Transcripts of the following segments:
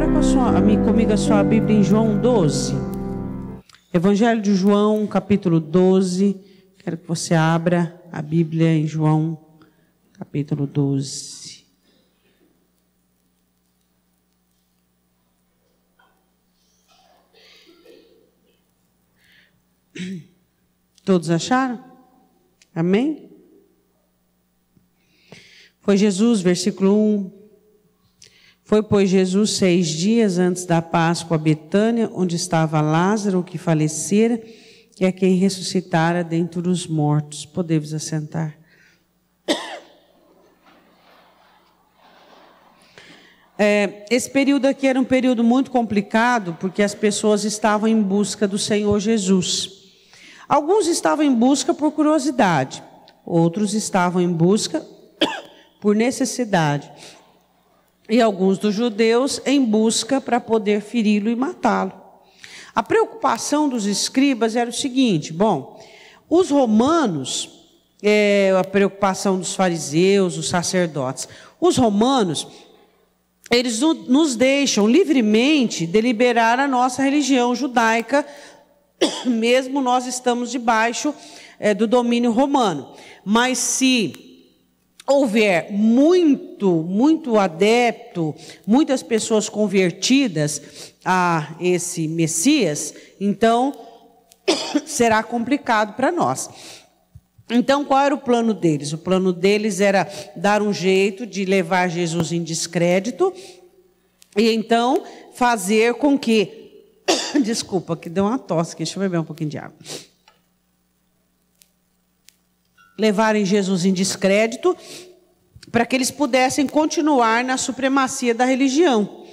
Abra comigo a sua Bíblia em João 12. Evangelho de João, capítulo 12. Quero que você abra a Bíblia em João, capítulo 12. Todos acharam? Amém? Foi Jesus, versículo 1. Foi, pois, Jesus 6 dias antes da Páscoa a Betânia, onde estava Lázaro, que falecera, e a quem ressuscitara dentre os mortos. Podemos assentar. Esse período aqui era um período muito complicado, porque as pessoas estavam em busca do Senhor Jesus. Alguns estavam em busca por curiosidade, outros estavam em busca por necessidade. E alguns dos judeus em busca para poder feri-lo e matá-lo. A preocupação dos escribas era o seguinte: bom, os romanos, a preocupação dos fariseus, os sacerdotes, os romanos, eles nos deixam livremente deliberar a nossa religião judaica, mesmo nós estamos debaixo do domínio romano. Mas se houver muito adepto, muitas pessoas convertidas a esse Messias, então será complicado para nós. Então, qual era o plano deles? O plano deles era dar um jeito de levar Jesus em descrédito e então fazer com que... Desculpa, que deu uma tosse aqui, deixa eu beber um pouquinho de água. Levarem Jesus em descrédito para que eles pudessem continuar na supremacia da religião.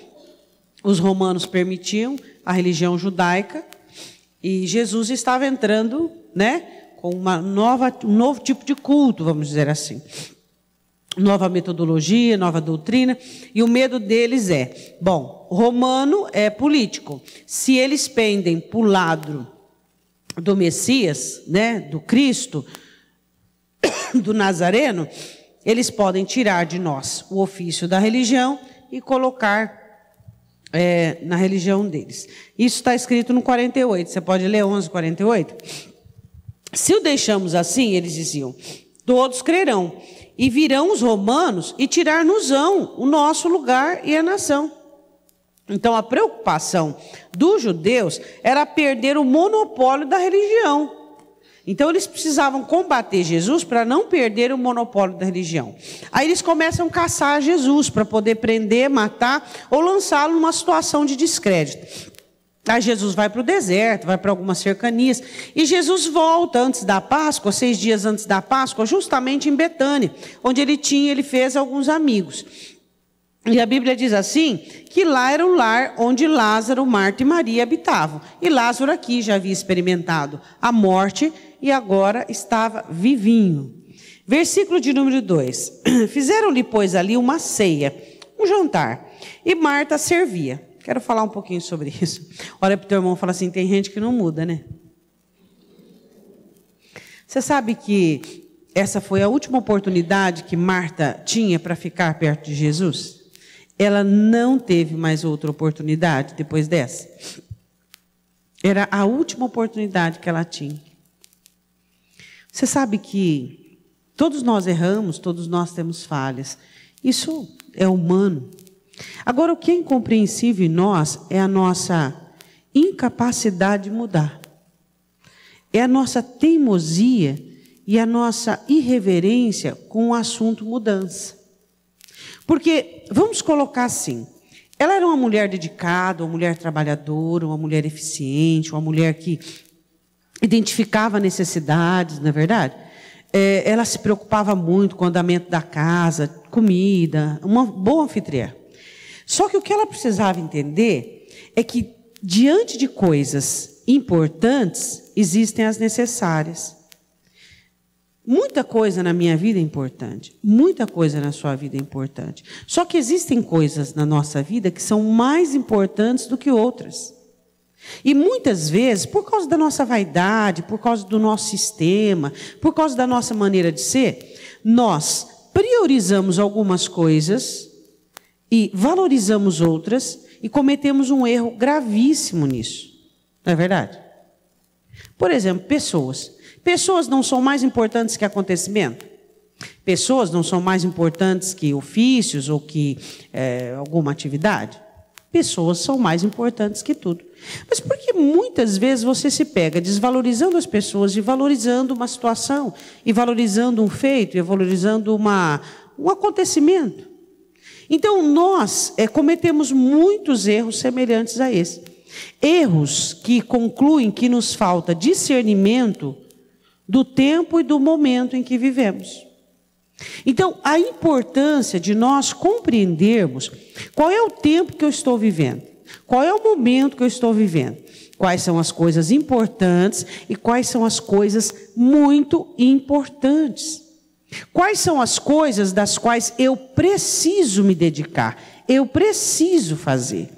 Os romanos permitiam a religião judaica e Jesus estava entrando, com um novo tipo de culto, vamos dizer assim. Nova metodologia, nova doutrina, e o medo deles o romano é político. Se eles pendem para o lado do Messias, do Cristo, do Nazareno, eles podem tirar de nós o ofício da religião e colocar na religião deles. Isso está escrito no 48, você pode ler 11:48. Se o deixamos assim, eles diziam, todos crerão, e virão os romanos e tirar-nos-ão o nosso lugar e a nação. Então a preocupação dos judeus era perder o monopólio da religião. Então eles precisavam combater Jesus para não perder o monopólio da religião. Aí eles começam a caçar Jesus para poder prender, matar ou lançá-lo numa situação de descrédito. Aí Jesus vai para o deserto, vai para algumas cercanias, e Jesus volta antes da Páscoa, 6 dias antes da Páscoa, justamente em Betânia, onde ele fez alguns amigos. E a Bíblia diz assim, que lá era o lar onde Lázaro, Marta e Maria habitavam. E Lázaro aqui já havia experimentado a morte e agora estava vivinho. Versículo de número 2. Fizeram-lhe, pois, ali uma ceia, um jantar, e Marta servia. Quero falar um pouquinho sobre isso. Olha para o teu irmão e fala assim, tem gente que não muda, né? Você sabe que essa foi a última oportunidade que Marta tinha para ficar perto de Jesus? Ela não teve mais outra oportunidade depois dessa. Era a última oportunidade que ela tinha. Você sabe que todos nós erramos, todos nós temos falhas. Isso é humano. Agora, o que é incompreensível em nós é a nossa incapacidade de mudar. É a nossa teimosia e a nossa irreverência com o assunto mudança. Porque, vamos colocar assim, ela era uma mulher dedicada, uma mulher trabalhadora, uma mulher eficiente, uma mulher que identificava necessidades, não é verdade? Ela se preocupava muito com o andamento da casa, comida, uma boa anfitriã. Só que o que ela precisava entender é que, diante de coisas importantes, existem as necessárias. Muita coisa na minha vida é importante, muita coisa na sua vida é importante. Só que existem coisas na nossa vida que são mais importantes do que outras. E muitas vezes, por causa da nossa vaidade, por causa do nosso sistema, por causa da nossa maneira de ser, nós priorizamos algumas coisas e valorizamos outras e cometemos um erro gravíssimo nisso. Não é verdade? Por exemplo, pessoas. Pessoas não são mais importantes que acontecimento? Pessoas não são mais importantes que ofícios ou que alguma atividade? Pessoas são mais importantes que tudo. Mas por que muitas vezes você se pega desvalorizando as pessoas e valorizando uma situação, e valorizando um feito, e valorizando um acontecimento? Então, nós cometemos muitos erros semelhantes a esse. Erros que concluem que nos falta discernimento do tempo e do momento em que vivemos. Então, a importância de nós compreendermos qual é o tempo que eu estou vivendo, qual é o momento que eu estou vivendo, quais são as coisas importantes e quais são as coisas muito importantes. Quais são as coisas das quais eu preciso me dedicar, eu preciso fazer.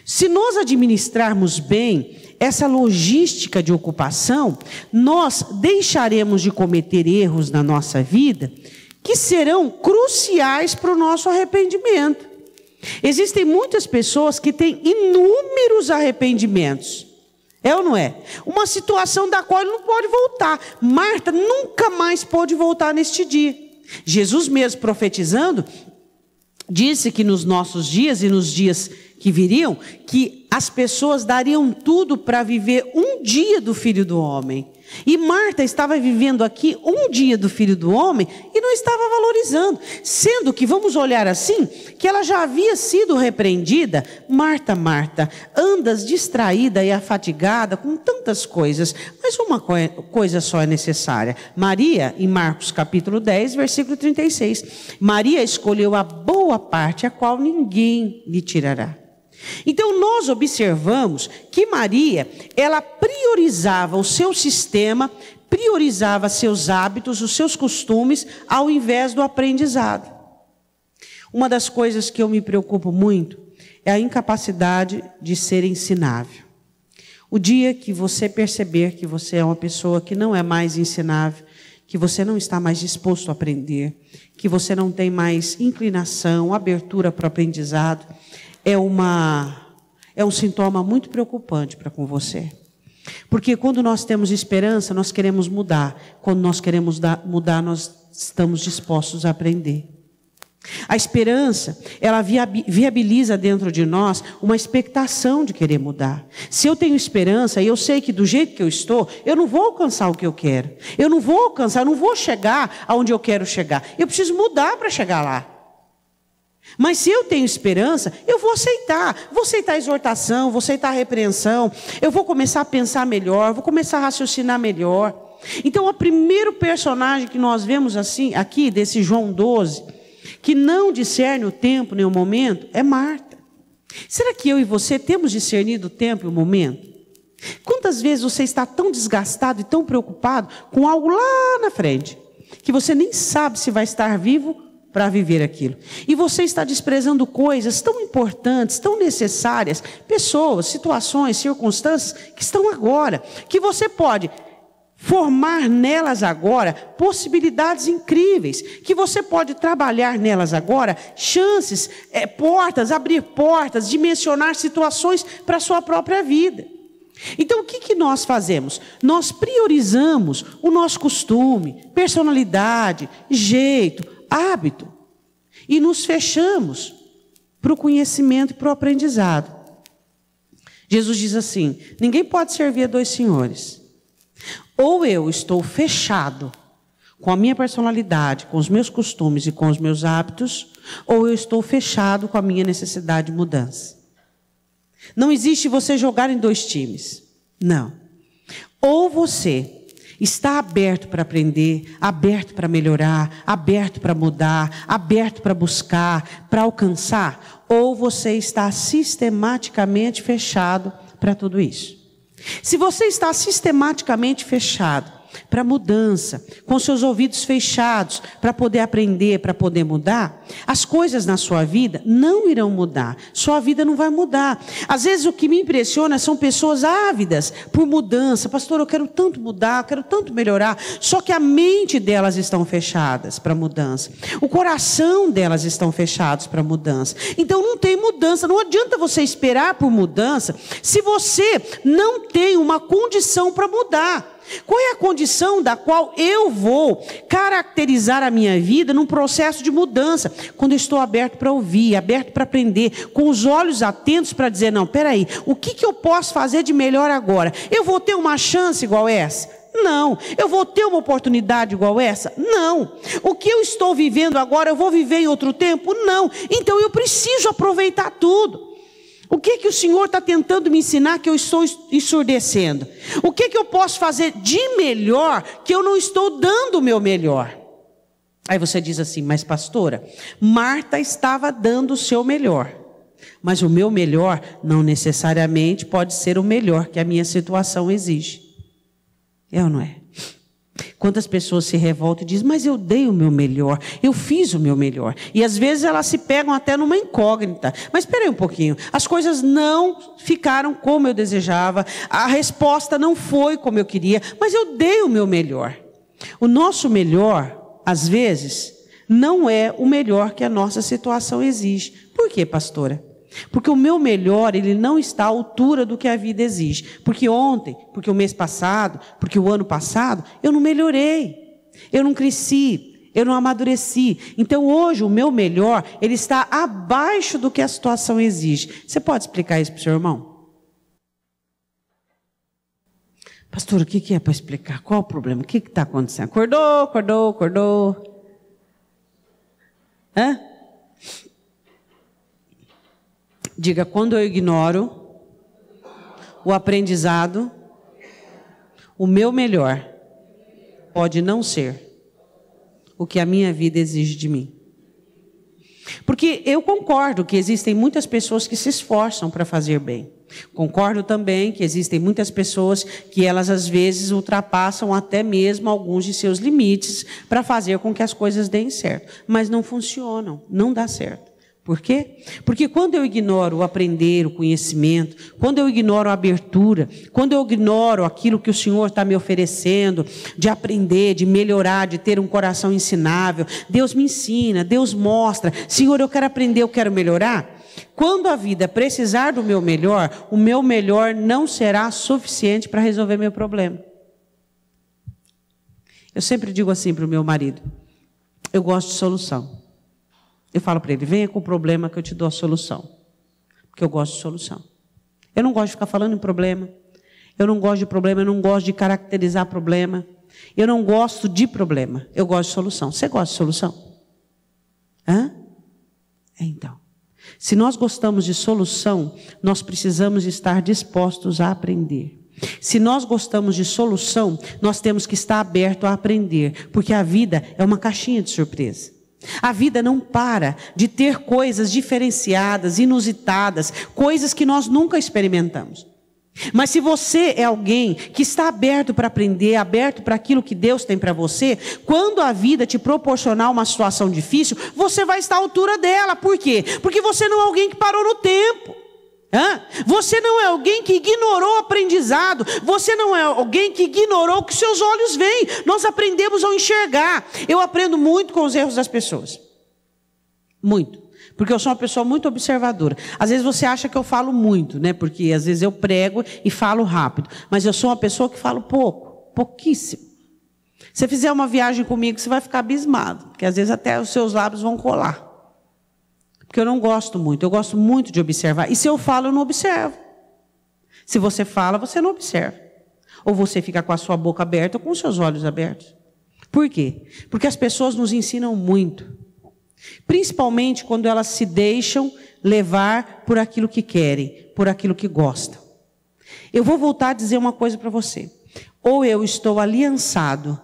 Se nós administrarmos bem essa logística de ocupação, nós deixaremos de cometer erros na nossa vida que serão cruciais para o nosso arrependimento. Existem muitas pessoas que têm inúmeros arrependimentos. É ou não é? Uma situação da qual ele não pode voltar. Marta nunca mais pôde voltar neste dia. Jesus mesmo profetizando, disse que nos nossos dias e nos dias que viriam, que as pessoas dariam tudo para viver um dia do Filho do Homem. E Marta estava vivendo aqui um dia do Filho do Homem e não estava valorizando. Sendo que, vamos olhar assim, que ela já havia sido repreendida. Marta, Marta, andas distraída e afatigada com tantas coisas, mas uma coisa só é necessária. Maria, em Marcos capítulo 10, versículo 36. Maria escolheu a boa parte, a qual ninguém lhe tirará. Então nós observamos que Maria, ela priorizava o seu sistema, priorizava seus hábitos, os seus costumes, ao invés do aprendizado. Uma das coisas que eu me preocupo muito é a incapacidade de ser ensinável. O dia que você perceber que você é uma pessoa que não é mais ensinável, que você não está mais disposto a aprender, que você não tem mais inclinação, abertura para o aprendizado, é um sintoma muito preocupante para com você. Porque quando nós temos esperança, nós queremos mudar. Quando nós queremos mudar, nós estamos dispostos a aprender. A esperança, ela viabiliza dentro de nós uma expectação de querer mudar. Se eu tenho esperança e eu sei que do jeito que eu estou, eu não vou alcançar o que eu quero. Eu não vou chegar aonde eu quero chegar. Eu preciso mudar para chegar lá. Mas se eu tenho esperança, eu vou aceitar a exortação, vou aceitar a repreensão, eu vou começar a pensar melhor, vou começar a raciocinar melhor. Então, o primeiro personagem que nós vemos assim, aqui, desse João 12, que não discerne o tempo nem o momento, é Marta. Será que eu e você temos discernido o tempo e o momento? Quantas vezes você está tão desgastado e tão preocupado com algo lá na frente, que você nem sabe se vai estar vivo para viver aquilo. E você está desprezando coisas tão importantes, tão necessárias, pessoas, situações, circunstâncias que estão agora, que você pode formar nelas agora possibilidades incríveis, que você pode trabalhar nelas agora, chances, portas, abrir portas, dimensionar situações para a sua própria vida. Então, o que nós fazemos? Nós priorizamos o nosso costume, personalidade, jeito, hábito, e nos fechamos para o conhecimento e para o aprendizado. Jesus diz assim: ninguém pode servir a dois senhores. Ou eu estou fechado com a minha personalidade, com os meus costumes e com os meus hábitos, ou eu estou fechado com a minha necessidade de mudança. Não existe você jogar em dois times. Não. Ou você está aberto para aprender, aberto para melhorar, aberto para mudar, aberto para buscar, para alcançar, ou você está sistematicamente fechado para tudo isso. Se você está sistematicamente fechado para mudança, com seus ouvidos fechados, para poder aprender, para poder mudar, as coisas na sua vida não irão mudar. Sua vida não vai mudar. Às vezes o que me impressiona são pessoas ávidas por mudança. Pastor, eu quero tanto mudar, eu quero tanto melhorar. Só que a mente delas estão fechadas para mudança. O coração delas estão fechados para mudança. Então não tem mudança. Não adianta você esperar por mudança se você não tem uma condição para mudar. Qual é a condição da qual eu vou caracterizar a minha vida num processo de mudança? Quando eu estou aberto para ouvir, aberto para aprender, com os olhos atentos para dizer, não, peraí, o que eu posso fazer de melhor agora? Eu vou ter uma chance igual essa? Não. Eu vou ter uma oportunidade igual essa? Não. O que eu estou vivendo agora, eu vou viver em outro tempo? Não. Então eu preciso aproveitar tudo. O que o Senhor está tentando me ensinar que eu estou ensurdecendo? O que eu posso fazer de melhor que eu não estou dando o meu melhor? Aí você diz assim, mas pastora, Marta estava dando o seu melhor. Mas o meu melhor não necessariamente pode ser o melhor que a minha situação exige. É ou não é? Quantas pessoas se revoltam e dizem, mas eu dei o meu melhor, eu fiz o meu melhor. E às vezes elas se pegam até numa incógnita. Mas espera aí um pouquinho, as coisas não ficaram como eu desejava, a resposta não foi como eu queria, mas eu dei o meu melhor. O nosso melhor, às vezes, não é o melhor que a nossa situação exige. Por quê, pastora? Porque o meu melhor, ele não está à altura do que a vida exige. Porque ontem, porque o mês passado, porque o ano passado, eu não melhorei. Eu não cresci, eu não amadureci. Então hoje o meu melhor, ele está abaixo do que a situação exige. Você pode explicar isso para o seu irmão? Pastor, o que é para explicar? Qual o problema? O que está acontecendo? Acordou. Hã? Diga, quando eu ignoro o aprendizado, o meu melhor pode não ser o que a minha vida exige de mim. Porque eu concordo que existem muitas pessoas que se esforçam para fazer bem. Concordo também que existem muitas pessoas que elas às vezes ultrapassam até mesmo alguns de seus limites para fazer com que as coisas deem certo. Mas não funcionam, não dá certo. Por quê? Porque quando eu ignoro o aprender, o conhecimento, quando eu ignoro a abertura, quando eu ignoro aquilo que o Senhor está me oferecendo, de aprender, de melhorar, de ter um coração ensinável, Deus me ensina, Deus mostra, Senhor, eu quero aprender, eu quero melhorar. Quando a vida precisar do meu melhor, o meu melhor não será suficiente para resolver meu problema. Eu sempre digo assim para o meu marido, eu gosto de solução. Eu falo para ele, venha com o problema que eu te dou a solução. Porque eu gosto de solução. Eu não gosto de ficar falando em problema. Eu não gosto de problema, eu não gosto de caracterizar problema. Eu não gosto de problema, eu gosto de solução. Você gosta de solução? Hã? Então, se nós gostamos de solução, nós precisamos estar dispostos a aprender. Se nós gostamos de solução, nós temos que estar abertos a aprender. Porque a vida é uma caixinha de surpresa. A vida não para de ter coisas diferenciadas, inusitadas, coisas que nós nunca experimentamos. Mas se você é alguém que está aberto para aprender, aberto para aquilo que Deus tem para você, quando a vida te proporcionar uma situação difícil, você vai estar à altura dela. Por quê? Porque você não é alguém que parou no tempo. Você não é alguém que ignorou o aprendizado. Você não é alguém que ignorou o que seus olhos veem. Nós aprendemos a enxergar. Eu aprendo muito com os erros das pessoas. Muito. Porque eu sou uma pessoa muito observadora. Às vezes você acha que eu falo muito, né? Porque às vezes eu prego e falo rápido. Mas eu sou uma pessoa que falo pouco. Pouquíssimo. Se você fizer uma viagem comigo, você vai ficar abismado. Porque às vezes até os seus lábios vão colar. Porque eu não gosto muito, eu gosto muito de observar. E se eu falo, eu não observo. Se você fala, você não observa. Ou você fica com a sua boca aberta ou com os seus olhos abertos. Por quê? Porque as pessoas nos ensinam muito. Principalmente quando elas se deixam levar por aquilo que querem, por aquilo que gostam. Eu vou voltar a dizer uma coisa para você. Ou eu estou aliançado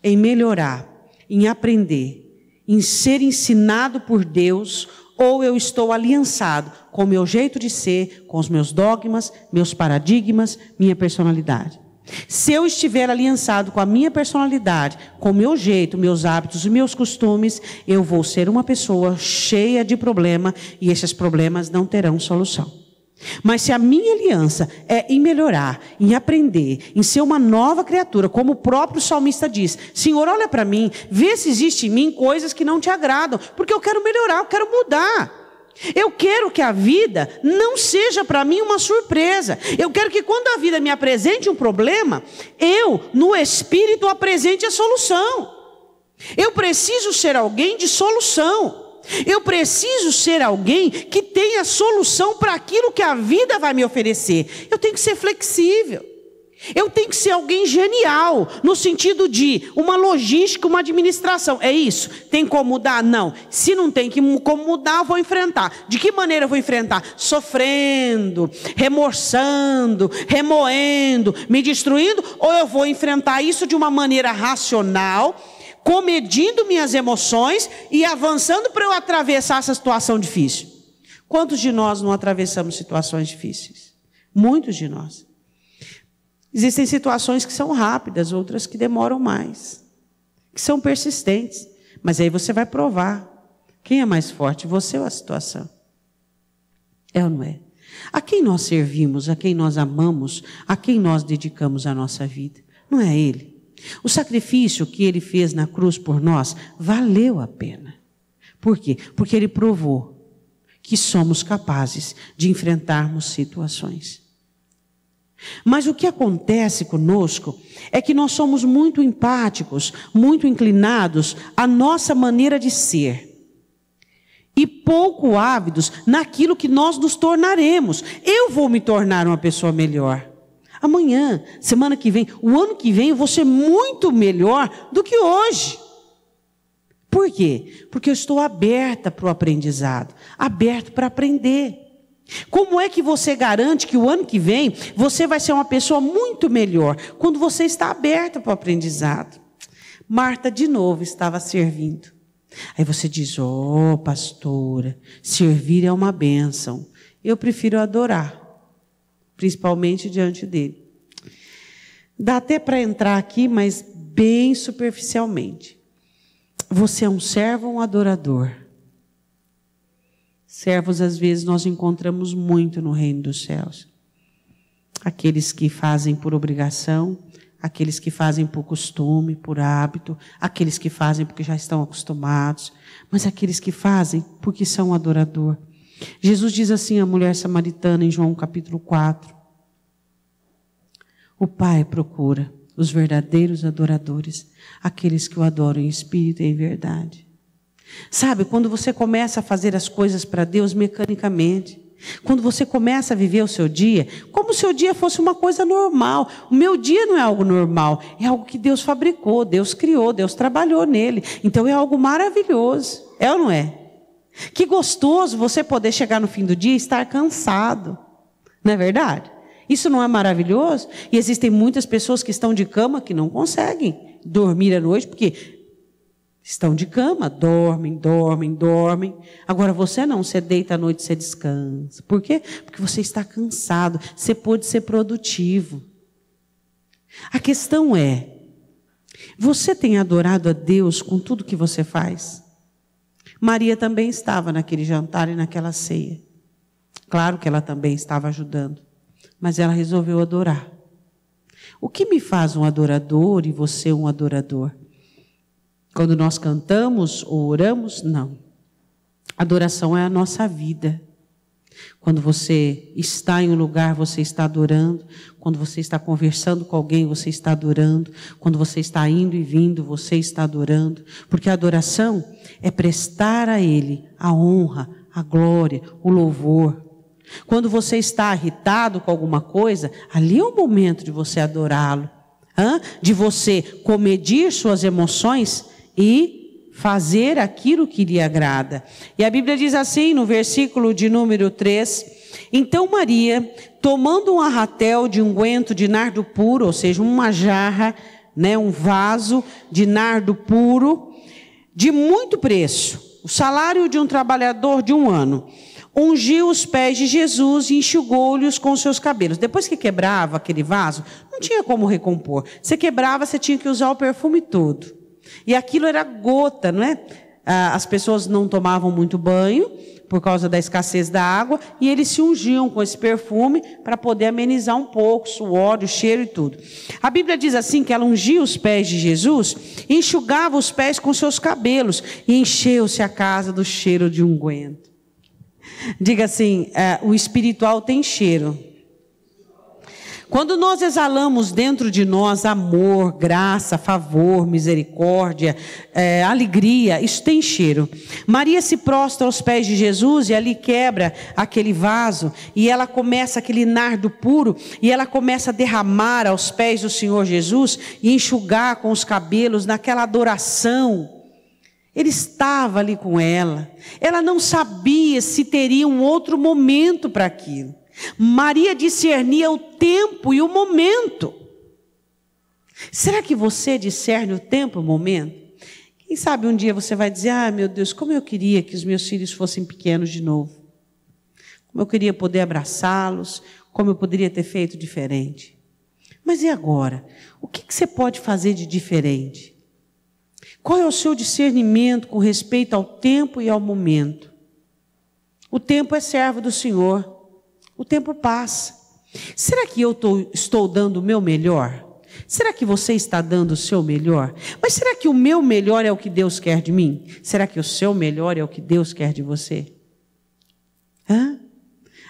em melhorar, em aprender, em ser ensinado por Deus, ou eu estou aliançado com o meu jeito de ser, com os meus dogmas, meus paradigmas, minha personalidade. Se eu estiver aliançado com a minha personalidade, com o meu jeito, meus hábitos e meus costumes, eu vou ser uma pessoa cheia de problema e esses problemas não terão solução. Mas se a minha aliança é em melhorar, em aprender, em ser uma nova criatura, como o próprio salmista diz, Senhor, olha para mim, vê se existe em mim coisas que não te agradam, porque eu quero melhorar, eu quero mudar. Eu quero que a vida não seja para mim uma surpresa. Eu quero que quando a vida me apresente um problema, eu, no Espírito, apresente a solução. Eu preciso ser alguém de solução. Eu preciso ser alguém que tenha solução para aquilo que a vida vai me oferecer. Eu tenho que ser flexível. Eu tenho que ser alguém genial, no sentido de uma logística, uma administração. É isso? Tem como mudar? Não. Se não tem como mudar, eu vou enfrentar. De que maneira eu vou enfrentar? Sofrendo, remorçando, remoendo, me destruindo? Ou eu vou enfrentar isso de uma maneira racional, comedindo minhas emoções e avançando para eu atravessar essa situação difícil? Quantos de nós não atravessamos situações difíceis? Muitos de nós. Existem situações que são rápidas, outras que demoram mais, que são persistentes. Mas aí você vai provar quem é mais forte, você ou a situação? É ou não é? A quem nós servimos, a quem nós amamos, a quem nós dedicamos a nossa vida? Não é Ele? O sacrifício que Ele fez na cruz por nós valeu a pena. Por quê? Porque Ele provou que somos capazes de enfrentarmos situações. Mas o que acontece conosco é que nós somos muito empáticos, muito inclinados à nossa maneira de ser e pouco ávidos naquilo que nós nos tornaremos. Eu vou me tornar uma pessoa melhor. Amanhã, semana que vem, o ano que vem eu vou ser muito melhor do que hoje. Por quê? Porque eu estou aberta para o aprendizado, aberto para aprender. Como é que você garante que o ano que vem você vai ser uma pessoa muito melhor? Quando você está aberta para o aprendizado. Marta de novo estava servindo. Aí você diz, pastora, servir é uma bênção. Eu prefiro adorar, principalmente diante dele. Dá até para entrar aqui, mas bem superficialmente. Você é um servo ou um adorador? Servos, às vezes, nós encontramos muito no reino dos céus. Aqueles que fazem por obrigação, aqueles que fazem por costume, por hábito, aqueles que fazem porque já estão acostumados, mas aqueles que fazem porque são adorador. Jesus diz assim à mulher samaritana em João capítulo 4. O Pai procura os verdadeiros adoradores, aqueles que o adoram em espírito e em verdade. Sabe, quando você começa a fazer as coisas para Deus mecanicamente, quando você começa a viver o seu dia, como se o dia fosse uma coisa normal. O meu dia não é algo normal, é algo que Deus fabricou, Deus criou, Deus trabalhou nele. Então é algo maravilhoso, é ou não é? Que gostoso você poder chegar no fim do dia e estar cansado, não é verdade? Isso não é maravilhoso? E existem muitas pessoas que estão de cama que não conseguem dormir à noite, porque estão de cama, dormem. Agora você não, você deita à noite, você descansa. Por quê? Porque você está cansado, você pode ser produtivo. A questão é, você tem adorado a Deus com tudo que você faz? Maria também estava naquele jantar e naquela ceia. Claro que ela também estava ajudando, mas ela resolveu adorar. O que me faz um adorador e você um adorador? Quando nós cantamos ou oramos, não. Adoração é a nossa vida. Quando você está em um lugar, você está adorando. Quando você está conversando com alguém, você está adorando. Quando você está indo e vindo, você está adorando. Porque a adoração é prestar a Ele a honra, a glória, o louvor. Quando você está irritado com alguma coisa, ali é o momento de você adorá-lo. De você comedir suas emoções e fazer aquilo que lhe agrada. E a Bíblia diz assim, no versículo de número 3, então Maria, tomando um arratel de unguento de nardo puro, ou seja, uma jarra, um vaso de nardo puro, de muito preço, o salário de um trabalhador de 1 ano, ungiu os pés de Jesus e enxugou-lhes com os seus cabelos. Depois que quebrava aquele vaso, não tinha como recompor. Você quebrava, você tinha que usar o perfume todo. E aquilo era gota, não é? As pessoas não tomavam muito banho por causa da escassez da água, e eles se ungiam com esse perfume para poder amenizar um pouco o suor, o cheiro e tudo. A Bíblia diz assim que ela ungia os pés de Jesus, e enxugava os pés com seus cabelos, e encheu-se a casa do cheiro de unguento. Diga assim, o espiritual tem cheiro. Quando nós exalamos dentro de nós amor, graça, favor, misericórdia, alegria, isso tem cheiro. Maria se prostra aos pés de Jesus e ali quebra aquele vaso e ela começa aquele nardo puro e ela começa a derramar aos pés do Senhor Jesus e enxugar com os cabelos naquela adoração. Ele estava ali com ela. Ela não sabia se teria um outro momento para aquilo. Maria discernia o tempo e o momento. Será que você discerne o tempo e o momento? Quem sabe um dia você vai dizer, meu Deus, como eu queria que os meus filhos fossem pequenos de novo. Como eu queria poder abraçá-los, como eu poderia ter feito diferente. Mas e agora? O que você pode fazer de diferente? Qual é o seu discernimento com respeito ao tempo e ao momento? O tempo é servo do Senhor. O tempo passa. Será que eu estou dando o meu melhor? Será que você está dando o seu melhor? Mas será que o meu melhor é o que Deus quer de mim? Será que o seu melhor é o que Deus quer de você?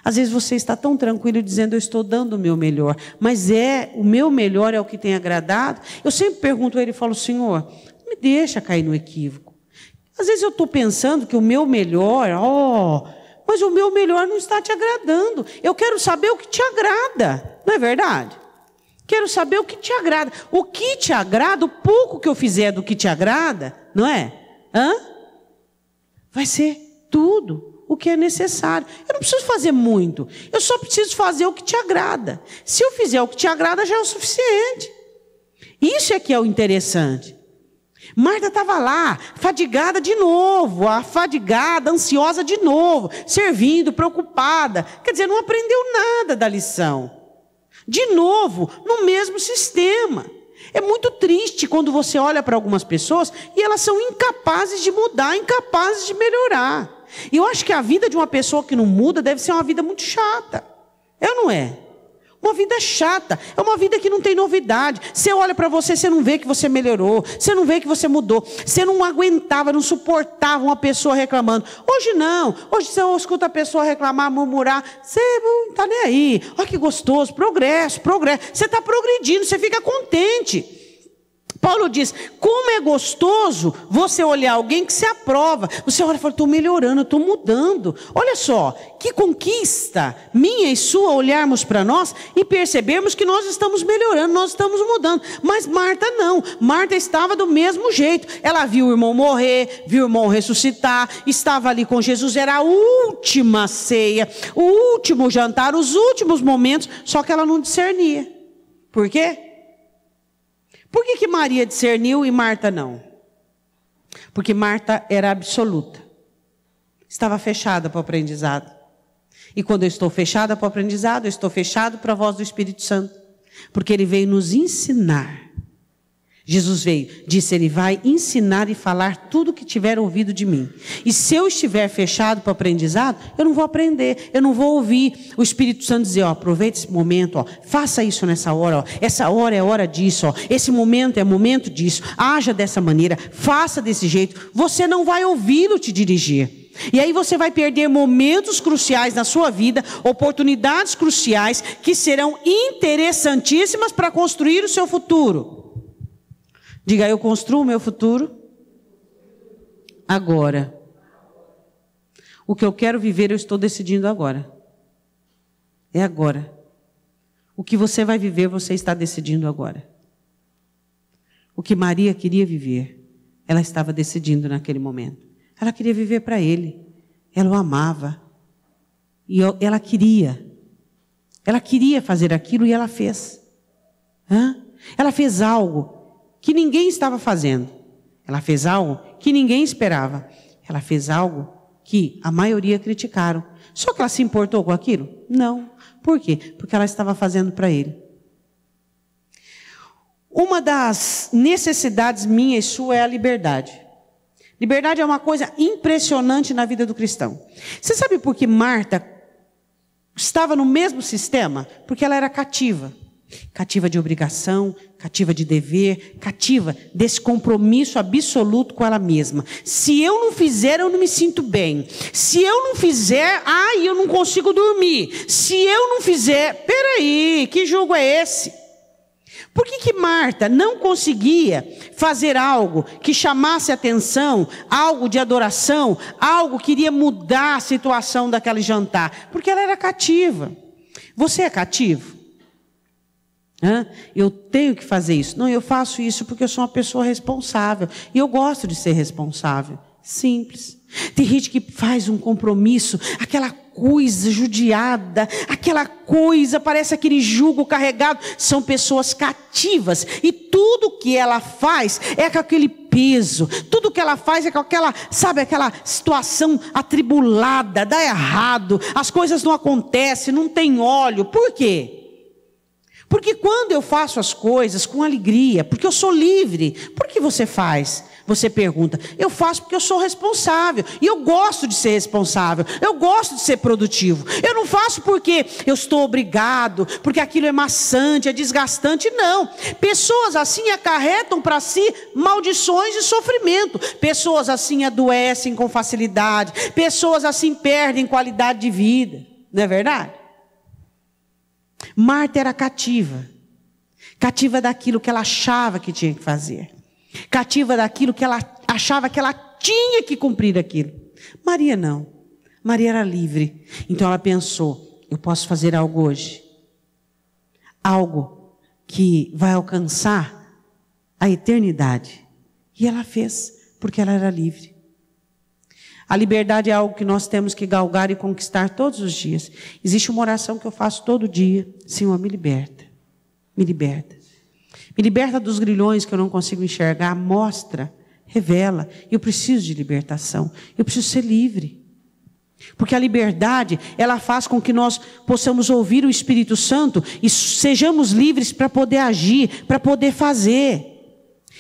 Às vezes você está tão tranquilo dizendo, eu estou dando o meu melhor. Mas o meu melhor é o que tem agradado? Eu sempre pergunto a ele e falo, Senhor, não me deixa cair no equívoco. Às vezes eu estou pensando que o meu melhor, mas o meu melhor não está te agradando. Eu quero saber o que te agrada, não é verdade? Quero saber o que te agrada. O que te agrada, o pouco que eu fizer do que te agrada, não é? Vai ser tudo o que é necessário. Eu não preciso fazer muito. Eu só preciso fazer o que te agrada. Se eu fizer o que te agrada, já é o suficiente. Isso é que é o interessante. Marta estava lá, fadigada de novo, afadigada, ansiosa de novo, servindo, preocupada. Quer dizer, não aprendeu nada da lição. De novo, no mesmo sistema. É muito triste quando você olha para algumas pessoas e elas são incapazes de mudar, incapazes de melhorar. E eu acho que a vida de uma pessoa que não muda deve ser uma vida muito chata. É ou não é? Uma vida chata, é uma vida que não tem novidade. Você olha para você, você não vê que você melhorou, você não vê que você mudou, você não aguentava, não suportava uma pessoa reclamando. Hoje não, hoje você escuta a pessoa reclamar, murmurar, você não está nem aí. Olha que gostoso, progresso, você está progredindo, você fica contente. Paulo diz, como é gostoso você olhar alguém que se aprova. Você olha e fala, estou melhorando, estou mudando. Olha só, que conquista minha e sua olharmos para nós e percebermos que nós estamos melhorando, nós estamos mudando. Mas Marta não, Marta estava do mesmo jeito. Ela viu o irmão morrer, viu o irmão ressuscitar, estava ali com Jesus, era a última ceia, o último jantar, os últimos momentos, só que ela não discernia. Por quê? Por que Maria discerniu e Marta não? Porque Marta era absoluta. Estava fechada para o aprendizado. E quando eu estou fechada para o aprendizado, eu estou fechado para a voz do Espírito Santo. Porque ele veio nos ensinar. Jesus disse, ele vai ensinar e falar tudo o que tiver ouvido de mim. E se eu estiver fechado para o aprendizado, eu não vou aprender, eu não vou ouvir o Espírito Santo dizer, aproveita esse momento, faça isso nessa hora, essa hora é hora disso, esse momento é momento disso, haja dessa maneira, faça desse jeito. Você não vai ouvi-lo te dirigir. E aí você vai perder momentos cruciais na sua vida, oportunidades cruciais que serão interessantíssimas para construir o seu futuro. Diga, eu construo o meu futuro agora. O que eu quero viver, eu estou decidindo agora. É agora. O que você vai viver, você está decidindo agora. O que Maria queria viver, ela estava decidindo naquele momento. Ela queria viver para ele. Ela o amava. E ela queria. Ela queria fazer aquilo e ela fez. Ela fez algo que ninguém estava fazendo. Ela fez algo que ninguém esperava. Ela fez algo que a maioria criticaram. Só que ela se importou com aquilo? Não. Por quê? Porque ela estava fazendo para ele. Uma das necessidades minha e sua é a liberdade. Liberdade é uma coisa impressionante na vida do cristão. Você sabe por que Marta estava no mesmo sistema? Porque ela era cativa. Cativa de obrigação, cativa de dever, cativa desse compromisso absoluto com ela mesma. Se eu não fizer, eu não me sinto bem. Se eu não fizer, eu não consigo dormir. Se eu não fizer, peraí, que jogo é esse? Por que Marta não conseguia fazer algo que chamasse atenção, algo de adoração, algo que iria mudar a situação daquele jantar? Porque ela era cativa. Você é cativo? Eu tenho que fazer isso. Não, eu faço isso porque eu sou uma pessoa responsável. E eu gosto de ser responsável. Simples. Tem gente que faz um compromisso, aquela coisa judiada, aquela coisa, parece aquele jugo carregado. São pessoas cativas. E tudo que ela faz é com aquele peso. Tudo que ela faz é com aquela, sabe, aquela situação atribulada, dá errado, as coisas não acontecem, não tem óleo. Por quê? Porque quando eu faço as coisas com alegria, porque eu sou livre, por que você faz? Você pergunta, eu faço porque eu sou responsável, e eu gosto de ser responsável, eu gosto de ser produtivo. Eu não faço porque eu estou obrigado, porque aquilo é maçante, é desgastante, não. Pessoas assim acarretam para si maldições e sofrimento. Pessoas assim adoecem com facilidade, pessoas assim perdem qualidade de vida, não é verdade? Marta era cativa. Cativa daquilo que ela achava que tinha que fazer. Cativa daquilo que ela achava que ela tinha que cumprir aquilo. Maria não. Maria era livre. Então ela pensou, eu posso fazer algo hoje. Algo que vai alcançar a eternidade. E ela fez, porque ela era livre. A liberdade é algo que nós temos que galgar e conquistar todos os dias. Existe uma oração que eu faço todo dia. Senhor, me liberta. Me liberta. Me liberta dos grilhões que eu não consigo enxergar. Mostra, revela. Eu preciso de libertação. Eu preciso ser livre. Porque a liberdade, ela faz com que nós possamos ouvir o Espírito Santo e sejamos livres para poder agir, para poder fazer.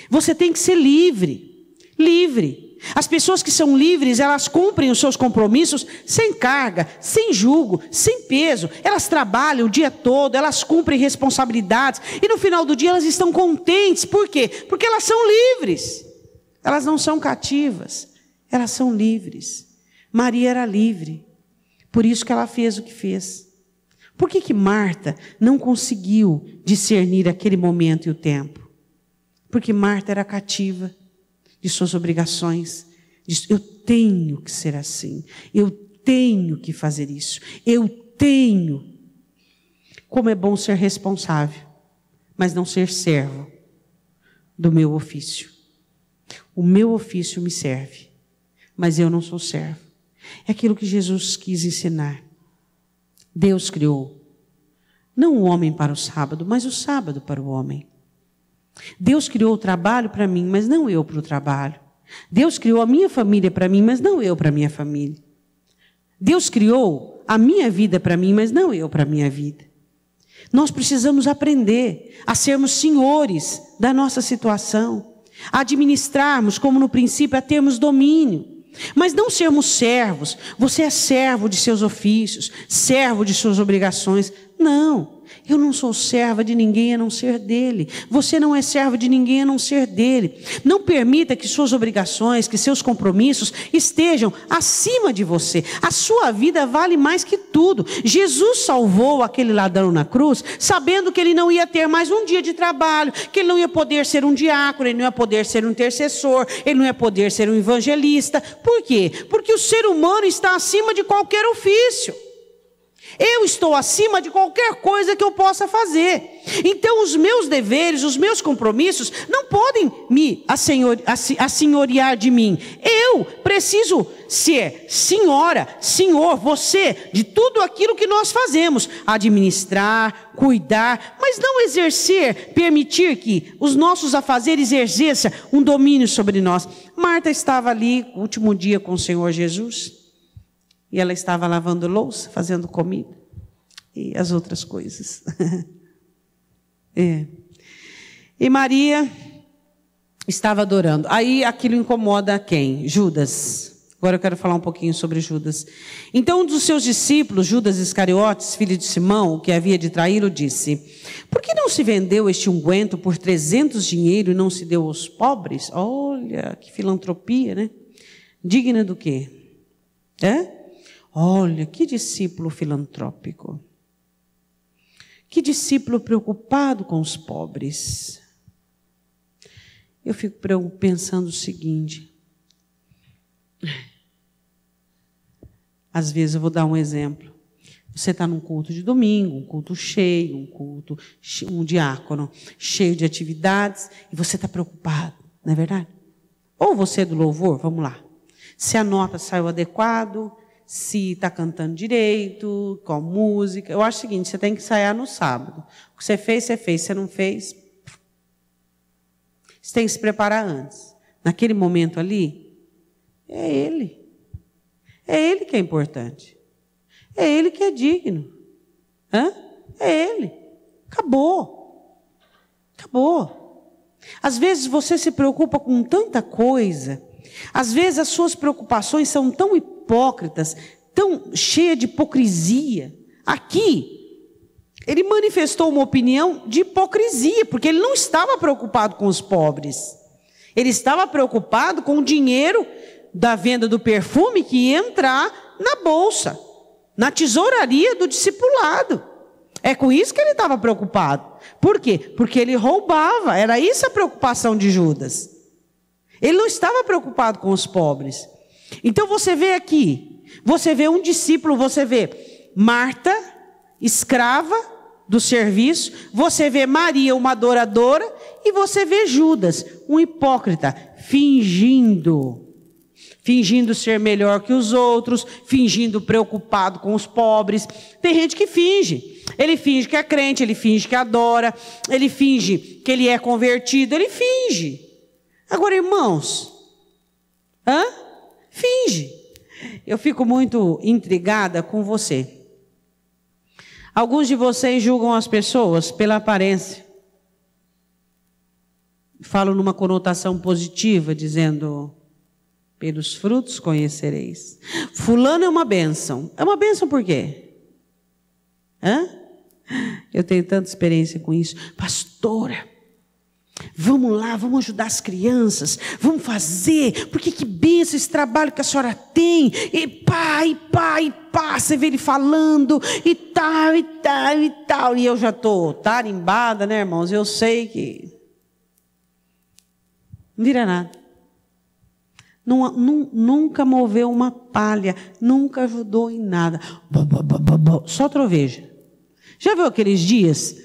Você tem que ser livre. Livre. As pessoas que são livres, elas cumprem os seus compromissos sem carga, sem jugo, sem peso. Elas trabalham o dia todo, elas cumprem responsabilidades. E no final do dia elas estão contentes. Por quê? Porque elas são livres. Elas não são cativas, elas são livres. Maria era livre. Por isso que ela fez o que fez. Por que Marta não conseguiu discernir aquele momento e o tempo? Porque Marta era cativa de suas obrigações. Eu tenho que ser assim. Eu tenho que fazer isso. Eu tenho. Como é bom ser responsável, mas não ser servo do meu ofício. O meu ofício me serve, mas eu não sou servo. É aquilo que Jesus quis ensinar. Deus criou não o homem para o sábado, mas o sábado para o homem. Deus criou o trabalho para mim, mas não eu para o trabalho. Deus criou a minha família para mim, mas não eu para a minha família. Deus criou a minha vida para mim, mas não eu para a minha vida. Nós precisamos aprender a sermos senhores da nossa situação, a administrarmos, como no princípio, a termos domínio. Mas não sermos servos. Você é servo de seus ofícios, servo de suas obrigações. Não. Eu não sou serva de ninguém a não ser dele. Você não é servo de ninguém a não ser dele. Não permita que suas obrigações, que seus compromissos estejam acima de você. A sua vida vale mais que tudo. Jesus salvou aquele ladrão na cruz, sabendo que ele não ia ter mais um dia de trabalho, que ele não ia poder ser um diácono, ele não ia poder ser um intercessor, ele não ia poder ser um evangelista. Por quê? Porque o ser humano está acima de qualquer ofício. Eu estou acima de qualquer coisa que eu possa fazer. Então os meus deveres, os meus compromissos não podem me assenhorear de mim. Eu preciso ser senhora, senhor, você, de tudo aquilo que nós fazemos. Administrar, cuidar, mas não exercer, permitir que os nossos afazeres exerçam um domínio sobre nós. Marta estava ali, último dia com o Senhor Jesus. E ela estava lavando louça, fazendo comida e as outras coisas. E Maria estava adorando. Aí aquilo incomoda quem? Judas. Agora eu quero falar um pouquinho sobre Judas. Então um dos seus discípulos, Judas Iscariotes, filho de Simão, que havia de traí-lo, disse: por que não se vendeu este unguento por 300 dinheiro e não se deu aos pobres? Olha, que filantropia, né? Digna do quê? Olha, que discípulo filantrópico. Que discípulo preocupado com os pobres. Eu fico pensando o seguinte. Às vezes eu vou dar um exemplo. Você está num culto de domingo, um culto cheio, um diácono cheio de atividades, e você está preocupado, não é verdade? Ou você é do louvor, vamos lá. Se a nota saiu adequado, se está cantando direito, qual música. Eu acho o seguinte, você tem que ensaiar no sábado. O que você fez, você fez. Se não fez, você tem que se preparar antes. Naquele momento ali, é Ele. É Ele que é importante. É Ele que é digno. É Ele. Acabou. Acabou. Às vezes você se preocupa com tanta coisa. Às vezes as suas preocupações são tão hipócritas, tão cheias de hipocrisia. Aqui, ele manifestou uma opinião de hipocrisia, porque ele não estava preocupado com os pobres. Ele estava preocupado com o dinheiro da venda do perfume que ia entrar na bolsa, na tesouraria do discipulado. É com isso que ele estava preocupado. Por quê? Porque ele roubava. Era isso a preocupação de Judas. Ele não estava preocupado com os pobres. Então você vê aqui, você vê um discípulo, você vê Marta, escrava do serviço, você vê Maria, uma adoradora, e você vê Judas, um hipócrita, fingindo ser melhor que os outros, fingindo preocupado com os pobres. Tem gente que finge. Ele finge que é crente, ele finge que adora, ele finge que ele é convertido, ele finge. Agora, irmãos, finge. Eu fico muito intrigada com você. Alguns de vocês julgam as pessoas pela aparência. Falo numa conotação positiva, dizendo: pelos frutos conhecereis. Fulano é uma bênção. É uma bênção por quê? Eu tenho tanta experiência com isso. Pastora, vamos lá, vamos ajudar as crianças, vamos fazer, porque que bênção esse trabalho que a senhora tem, e pá, e pá, e pá, você vê ele falando, e tal, e tal, e tal, e eu já estou tarimbada, né, irmãos? Eu sei que não vira nada. Nunca moveu uma palha, nunca ajudou em nada, só troveja. Já viu aqueles dias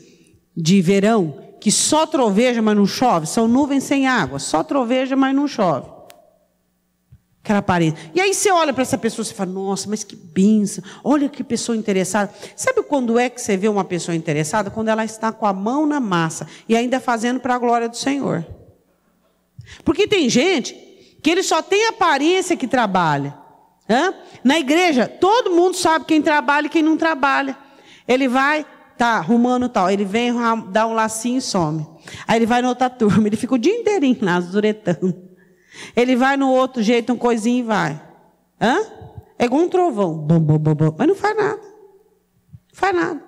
de verão que só troveja, mas não chove? São nuvens sem água, só troveja, mas não chove. Aquela parede. E aí você olha para essa pessoa e fala: nossa, mas que bênção, olha que pessoa interessada. Sabe quando é que você vê uma pessoa interessada? Quando ela está com a mão na massa e ainda fazendo para a glória do Senhor. Porque tem gente que ele só tem aparência que trabalha. Na igreja, todo mundo sabe quem trabalha e quem não trabalha. Ele vai, tá arrumando tal, ele vem, dá um lacinho e some. Aí ele vai na outra turma, ele fica o dia inteirinho lá, zuretando. Ele vai no outro jeito, um coisinho e vai. É igual um trovão, mas não faz nada. Não faz nada.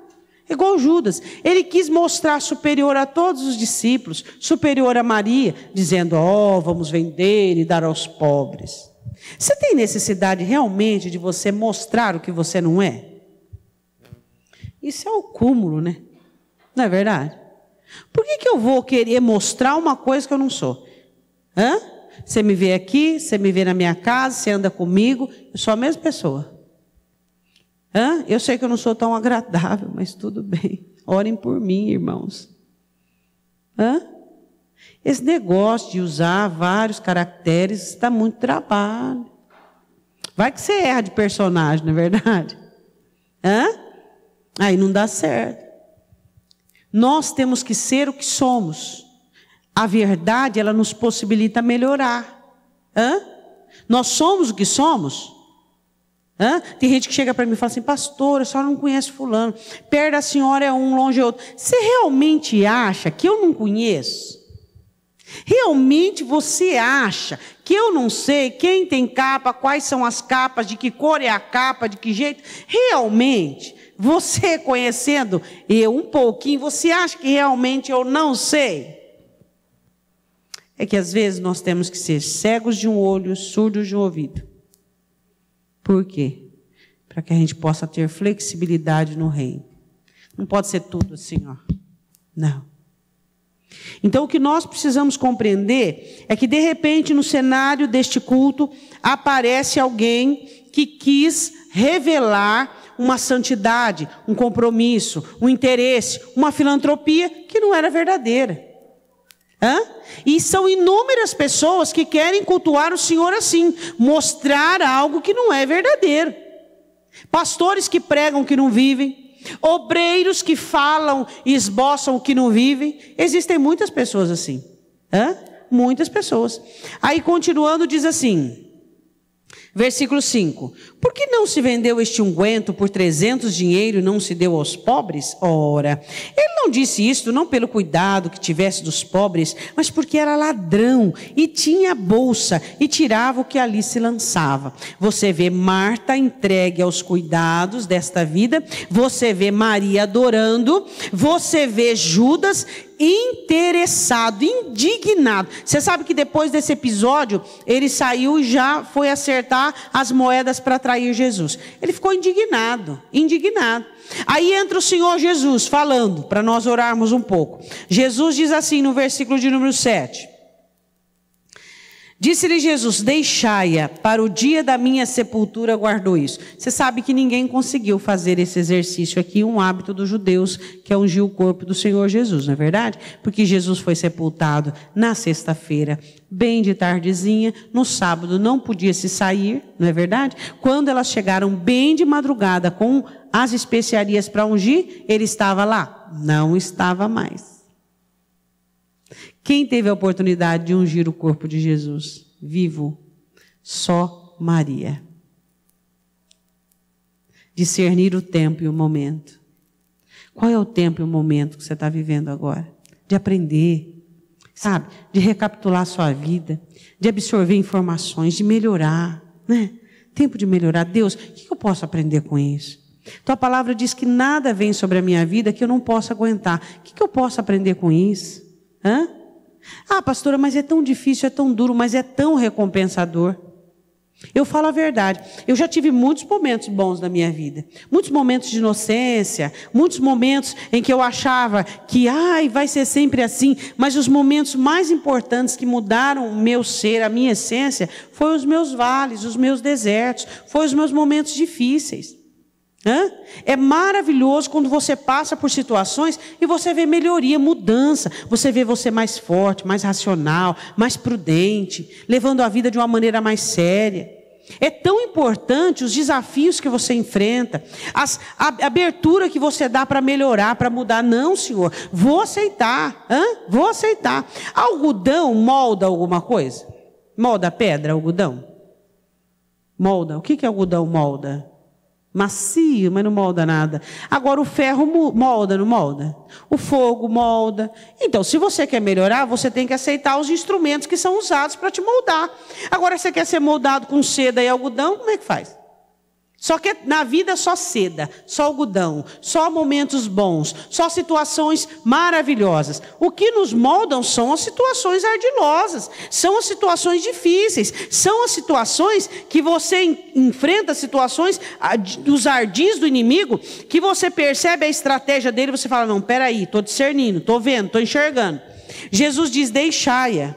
É igual Judas. Ele quis mostrar superior a todos os discípulos, superior a Maria, dizendo: vamos vender e dar aos pobres. Você tem necessidade realmente de você mostrar o que você não é? Isso é o cúmulo, né? Não é verdade? Por que eu vou querer mostrar uma coisa que eu não sou? Você me vê aqui, você me vê na minha casa, você anda comigo, eu sou a mesma pessoa. Eu sei que eu não sou tão agradável, mas tudo bem. Orem por mim, irmãos. Esse negócio de usar vários caracteres dá muito trabalho. Vai que você erra de personagem, não é verdade? Aí não dá certo. Nós temos que ser o que somos. A verdade, ela nos possibilita melhorar. Nós somos o que somos. Tem gente que chega para mim e fala assim: pastor, a senhora não conhece fulano, perto da senhora é um, longe é outro. Você realmente acha que eu não conheço? Realmente você acha que eu não sei quem tem capa, quais são as capas, de que cor é a capa, de que jeito? Realmente, você conhecendo eu um pouquinho, você acha que realmente eu não sei? É que às vezes nós temos que ser cegos de um olho, surdos de um ouvido. Por quê? Para que a gente possa ter flexibilidade no reino. Não pode ser tudo assim, ó. Não. Então, o que nós precisamos compreender é que, de repente, no cenário deste culto, aparece alguém que quis revelar uma santidade, um compromisso, um interesse, uma filantropia que não era verdadeira. E são inúmeras pessoas que querem cultuar o Senhor assim, mostrar algo que não é verdadeiro. Pastores que pregam que não vivem, obreiros que falam e esboçam o que não vivem. Existem muitas pessoas assim. Muitas pessoas. Aí continuando diz assim, versículo 5. Por que não se vendeu este unguento por 300 dinheiro e não se deu aos pobres? Ora, ele não disse isto não pelo cuidado que tivesse dos pobres, mas porque era ladrão e tinha bolsa e tirava o que ali se lançava. Você vê Marta entregue aos cuidados desta vida, você vê Maria adorando, você vê Judas interessado, indignado. Você sabe que depois desse episódio, ele saiu e já foi acertar as moedas para trair Jesus. Ele ficou indignado. Aí entra o Senhor Jesus falando, para nós orarmos um pouco. Jesus diz assim no versículo de número 7. Disse-lhe Jesus: deixai-a, para o dia da minha sepultura guardou isso. Você sabe que ninguém conseguiu fazer esse exercício aqui, um hábito dos judeus, que é ungir o corpo do Senhor Jesus, não é verdade? Porque Jesus foi sepultado na sexta-feira, bem de tardezinha, no sábado não podia se sair, não é verdade? Quando elas chegaram bem de madrugada com as especiarias para ungir, ele estava lá? Não estava mais. Quem teve a oportunidade de ungir o corpo de Jesus vivo? Só Maria. Discernir o tempo e o momento. Qual é o tempo e o momento que você está vivendo agora? De aprender, sabe? De recapitular a sua vida, de absorver informações, de melhorar, né? Tempo de melhorar. Deus, o que eu posso aprender com isso? Tua palavra diz que nada vem sobre a minha vida que eu não possa aguentar. O que eu posso aprender com isso? Ah, pastora, mas é tão difícil, é tão duro, mas é tão recompensador. Eu falo a verdade. Eu já tive muitos momentos bons na minha vida. Muitos momentos de inocência. Muitos momentos em que eu achava que, vai ser sempre assim. Mas os momentos mais importantes que mudaram o meu ser, a minha essência, foram os meus vales, os meus desertos. Foram os meus momentos difíceis. É maravilhoso quando você passa por situações e você vê melhoria, mudança. Você vê você mais forte, mais racional, mais prudente, levando a vida de uma maneira mais séria. É tão importante os desafios que você enfrenta, a abertura que você dá para melhorar, para mudar. Não, Senhor, vou aceitar. Vou aceitar. Algodão molda alguma coisa? Molda pedra, algodão? Molda. O que algodão molda? Macio, mas não molda nada. Agora o ferro molda, não molda? O fogo molda. Então, se você quer melhorar, você tem que aceitar os instrumentos que são usados para te moldar. Agora, você quer ser moldado com seda e algodão, como é que faz? Só que na vida só seda, só algodão, só momentos bons, só situações maravilhosas. O que nos moldam são as situações ardilosas, são as situações difíceis, são as situações que você enfrenta, situações dos ardis do inimigo, que você percebe a estratégia dele, você fala, não, peraí, estou discernindo, estou vendo, estou enxergando. Jesus diz, deixai-a.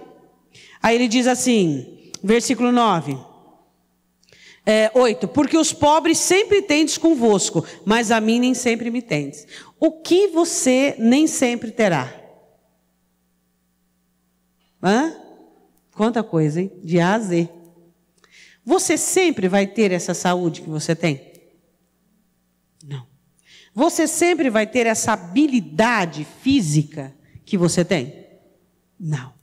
Aí ele diz assim, versículo 9. 8, porque os pobres sempre tendes convosco, mas a mim nem sempre me tendes. O que você nem sempre terá? Quanta coisa, hein? De A a Z. Você sempre vai ter essa saúde que você tem? Não. Você sempre vai ter essa habilidade física que você tem? Não.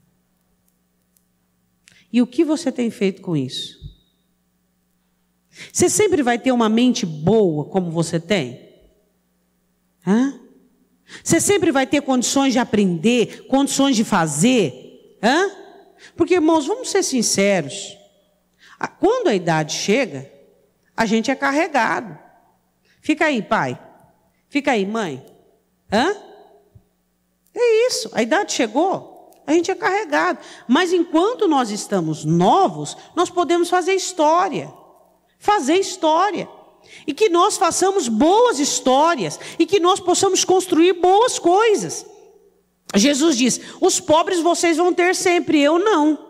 E o que você tem feito com isso? Você sempre vai ter uma mente boa como você tem? Hã? Você sempre vai ter condições de aprender, condições de fazer? Hã? Porque, irmãos, vamos ser sinceros. Quando a idade chega, a gente é carregado. Fica aí, pai. Fica aí, mãe. Hã? É isso, a idade chegou, a gente é carregado. Mas enquanto nós estamos novos, nós podemos fazer história. Fazer história. E que nós façamos boas histórias. E que nós possamos construir boas coisas. Jesus diz, os pobres vocês vão ter sempre, eu não.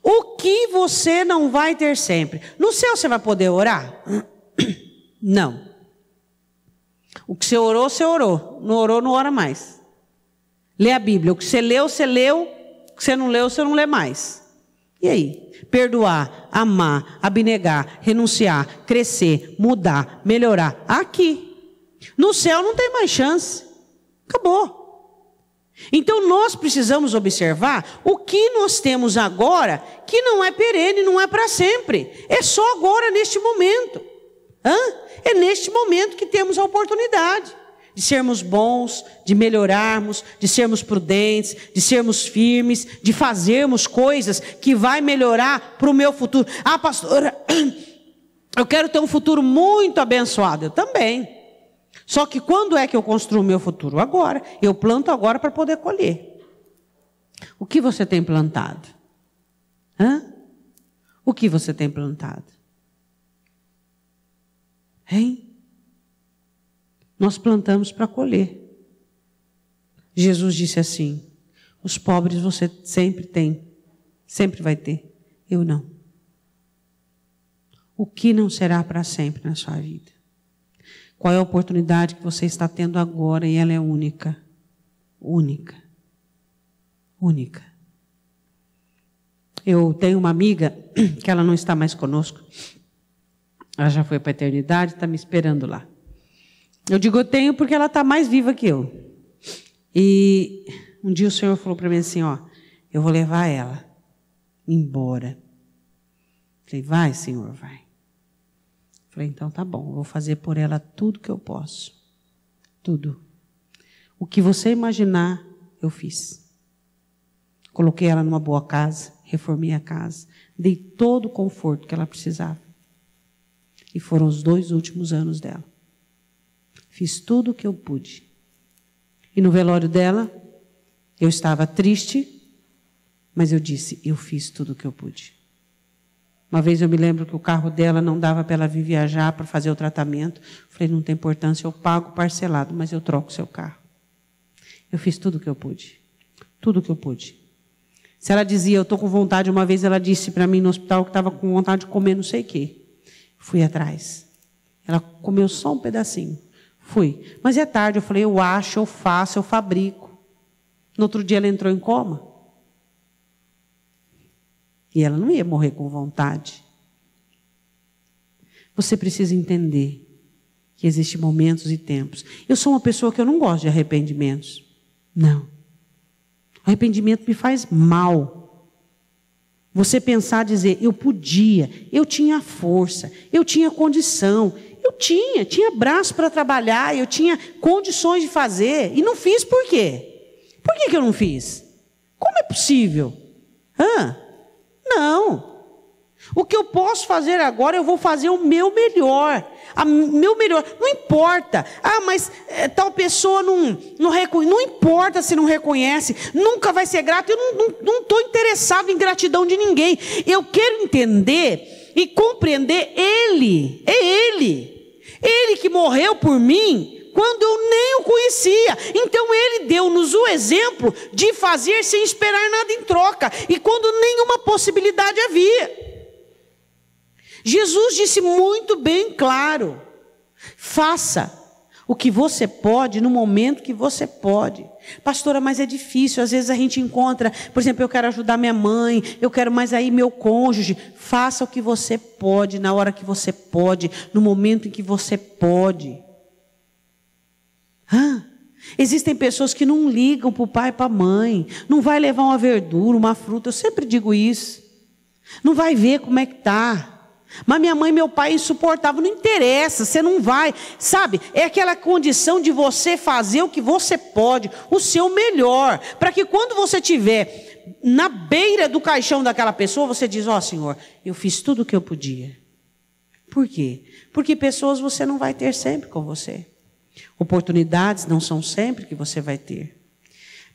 O que você não vai ter sempre? No céu você vai poder orar? Não. O que você orou, você orou. Não orou, não ora mais. Lê a Bíblia. O que você leu, você leu. O que você não leu, você não lê mais. E aí? Perdoar, amar, abnegar, renunciar, crescer, mudar, melhorar. Aqui. No céu não tem mais chance. Acabou. Então nós precisamos observar o que nós temos agora, que não é perene, não é para sempre. É só agora, neste momento. É neste momento que temos a oportunidade de sermos bons, de melhorarmos, de sermos prudentes, de sermos firmes, de fazermos coisas que vai melhorar para o meu futuro. Ah, pastora, eu quero ter um futuro muito abençoado. Eu também. Só que quando é que eu construo o meu futuro? Agora. Eu planto agora para poder colher. O que você tem plantado? O que você tem plantado? Hein? Nós plantamos para colher. Jesus disse assim, os pobres você sempre tem, sempre vai ter, eu não. O que não será para sempre na sua vida? Qual é a oportunidade que você está tendo agora e ela é única? Única. Única. Eu tenho uma amiga que ela não está mais conosco. Ela já foi para a eternidade, está me esperando lá. Eu digo eu tenho porque ela está mais viva que eu. E um dia o Senhor falou para mim assim, eu vou levar ela embora. Falei, vai, Senhor, vai. Falei, então tá bom, eu vou fazer por ela tudo que eu posso. Tudo. O que você imaginar, eu fiz. Coloquei ela numa boa casa, reformei a casa, dei todo o conforto que ela precisava. E foram os 2 últimos anos dela. Fiz tudo o que eu pude. E no velório dela, eu estava triste, mas eu disse, eu fiz tudo o que eu pude. Uma vez eu me lembro que o carro dela não dava para ela vir viajar para fazer o tratamento. Falei, não tem importância, eu pago parcelado, mas eu troco o seu carro. Eu fiz tudo o que eu pude. Tudo o que eu pude. Se ela dizia, eu estou com vontade, uma vez ela disse para mim no hospital que estava com vontade de comer não sei o quê. Fui atrás. Ela comeu só um pedacinho. Fui. Mas é tarde, eu falei, eu acho, eu faço, eu fabrico. No outro dia ela entrou em coma. E ela não ia morrer com vontade. Você precisa entender que existem momentos e tempos. Eu sou uma pessoa que eu não gosto de arrependimentos. Não. Arrependimento me faz mal. Você pensar, dizer, eu podia, eu tinha força, eu tinha condição, eu tinha braço para trabalhar, eu tinha condições de fazer, e não fiz por quê? Por que eu não fiz? Como é possível? Não. O que eu posso fazer agora, eu vou fazer o meu melhor. Meu melhor. Não importa. Mas tal pessoa não reconhece. Não importa se não reconhece. Nunca vai ser grato. Eu não estou interessado em gratidão de ninguém. Eu quero entender e compreender Ele. É Ele. Ele que morreu por mim quando eu nem o conhecia. Então Ele deu-nos o exemplo de fazer sem esperar nada em troca. E quando nenhuma possibilidade havia. Jesus disse muito bem claro. Faça o que você pode no momento que você pode. Pastora, mas é difícil. Às vezes a gente encontra, por exemplo, eu quero ajudar minha mãe, eu quero mais aí meu cônjuge. Faça o que você pode, na hora que você pode, no momento em que você pode. Existem pessoas que não ligam para o pai e para a mãe. Não vai levar uma verdura, uma fruta. Eu sempre digo isso. Não vai ver como é que está. Mas minha mãe e meu pai é insuportável. Não interessa, você não vai. Sabe, é aquela condição de você fazer o que você pode, o seu melhor. Para que quando você estiver na beira do caixão daquela pessoa, você diz, ó Senhor, eu fiz tudo o que eu podia. Por quê? Porque pessoas você não vai ter sempre com você. Oportunidades não são sempre que você vai ter.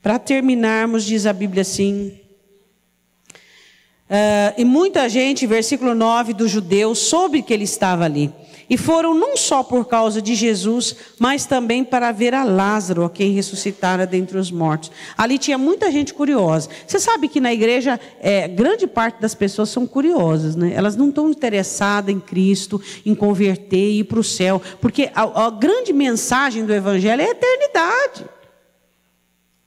Para terminarmos, diz a Bíblia assim... e muita gente, versículo 9, dos judeus, soube que ele estava ali. E foram não só por causa de Jesus, mas também para ver a Lázaro, a quem ressuscitara dentre os mortos. Ali tinha muita gente curiosa. Você sabe que na igreja, grande parte das pessoas são curiosas, né? Elas não estão interessadas em Cristo, em converter e ir para o céu. Porque a grande mensagem do Evangelho é a eternidade.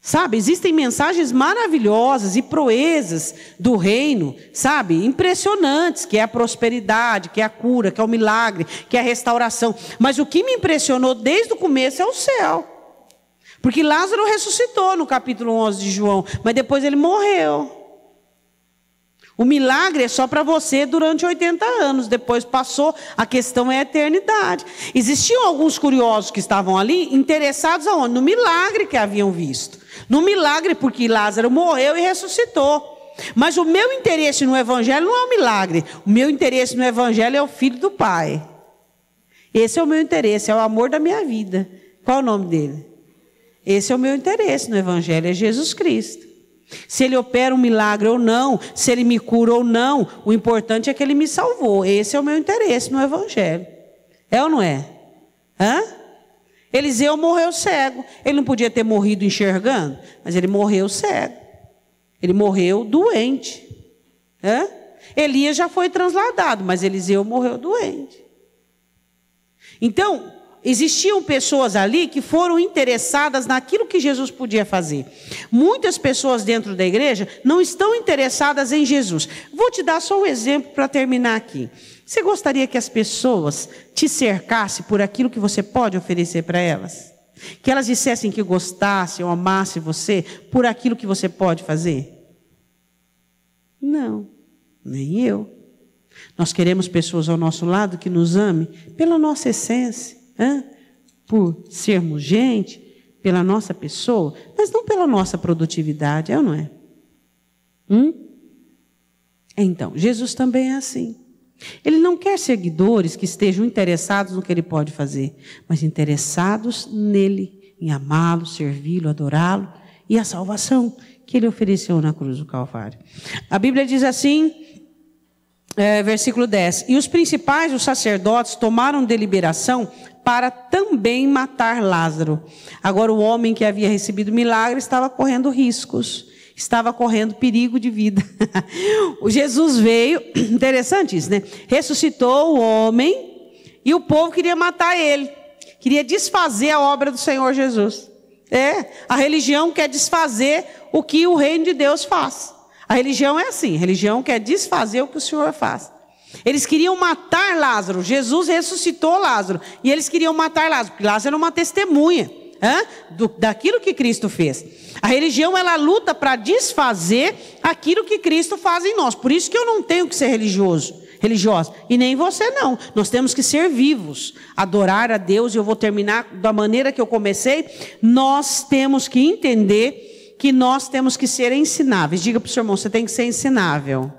Sabe, existem mensagens maravilhosas e proezas do reino, sabe, impressionantes, que é a prosperidade, que é a cura, que é o milagre, que é a restauração. Mas o que me impressionou desde o começo é o céu. Porque Lázaro ressuscitou no capítulo 11 de João, mas depois ele morreu. O milagre é só para você durante 80 anos, depois passou, a questão é a eternidade. Existiam alguns curiosos que estavam ali, interessados aonde? No milagre que haviam visto. No milagre, porque Lázaro morreu e ressuscitou. Mas o meu interesse no Evangelho não é o milagre. O meu interesse no Evangelho é o Filho do Pai. Esse é o meu interesse, é o amor da minha vida. Qual é o nome dele? Esse é o meu interesse no Evangelho, é Jesus Cristo. Se ele opera um milagre ou não, se ele me cura ou não, o importante é que ele me salvou. Esse é o meu interesse no Evangelho. É ou não é? Hã? Eliseu morreu cego. Ele não podia ter morrido enxergando, mas ele morreu cego. Ele morreu doente. Hã? Elias já foi transladado, mas Eliseu morreu doente. Então, existiam pessoas ali que foram interessadas naquilo que Jesus podia fazer. Muitas pessoas dentro da igreja não estão interessadas em Jesus. Vou te dar só um exemplo para terminar aqui. Você gostaria que as pessoas te cercassem por aquilo que você pode oferecer para elas? Que elas dissessem que gostassem ou amassem você por aquilo que você pode fazer? Não, nem eu. Nós queremos pessoas ao nosso lado que nos amem pela nossa essência. Por sermos gente, pela nossa pessoa, mas não pela nossa produtividade, é ou não é? Então, Jesus também é assim. Ele não quer seguidores que estejam interessados no que ele pode fazer, mas interessados nele, em amá-lo, servi-lo, adorá-lo e a salvação que ele ofereceu na cruz do Calvário. A Bíblia diz assim, versículo 10, e os principais, os sacerdotes, tomaram deliberação para também matar Lázaro. Agora o homem que havia recebido o milagre estava correndo riscos, estava correndo perigo de vida. O Jesus veio, interessante isso, né? Ressuscitou o homem e o povo queria matar ele, queria desfazer a obra do Senhor Jesus. A religião quer desfazer o que o reino de Deus faz. A religião é assim, a religião quer desfazer o que o Senhor faz. Eles queriam matar Lázaro. Jesus ressuscitou Lázaro. E eles queriam matar Lázaro, porque Lázaro era uma testemunha daquilo que Cristo fez. A religião, ela luta para desfazer aquilo que Cristo faz em nós. Por isso que eu não tenho que ser religiosa. E nem você não. Nós temos que ser vivos. Adorar a Deus. E eu vou terminar da maneira que eu comecei. Nós temos que entender que nós temos que ser ensináveis. Diga para o seu irmão, você tem que ser ensinável.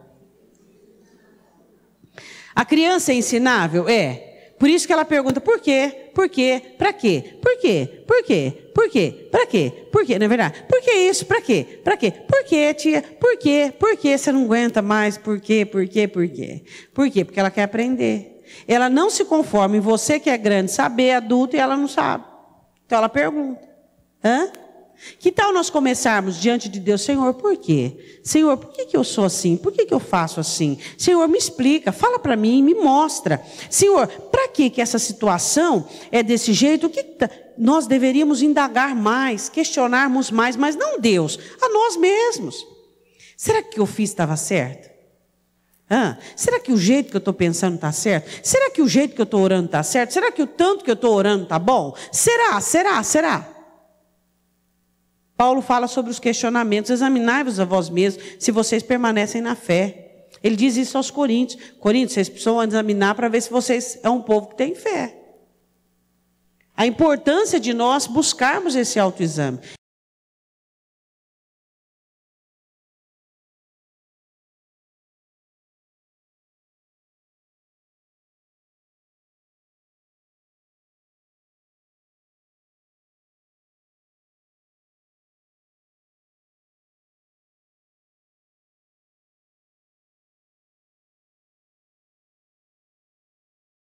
A criança é ensinável? É. Por isso que ela pergunta, por quê? Por quê? Para quê? Por quê? Por quê? Por quê? Para quê? Por quê? Não é verdade? Por que isso? Para quê? Para quê? Por quê, tia? Por quê? Por quê? Você não aguenta mais? Por quê? Por quê? Por quê? Por quê? Porque ela quer aprender. Ela não se conforma em você que é grande saber, adulto, e ela não sabe. Então ela pergunta. Que tal nós começarmos diante de Deus, Senhor, por quê? Senhor, por que eu sou assim? Por que eu faço assim? Senhor, me explica, fala para mim, me mostra. Senhor, para que essa situação é desse jeito? Nós deveríamos indagar mais, questionarmos mais, mas não Deus, a nós mesmos. Será que o que eu fiz estava certo? Será que o jeito que eu estou pensando está certo? Será que o jeito que eu estou orando está certo? Será que o tanto que eu estou orando está bom? Será? Paulo fala sobre os questionamentos. Examinai-vos a vós mesmos se vocês permanecem na fé. Ele diz isso aos coríntios. Coríntios, vocês precisam examinar para ver se vocês é um povo que tem fé. A importância de nós buscarmos esse autoexame.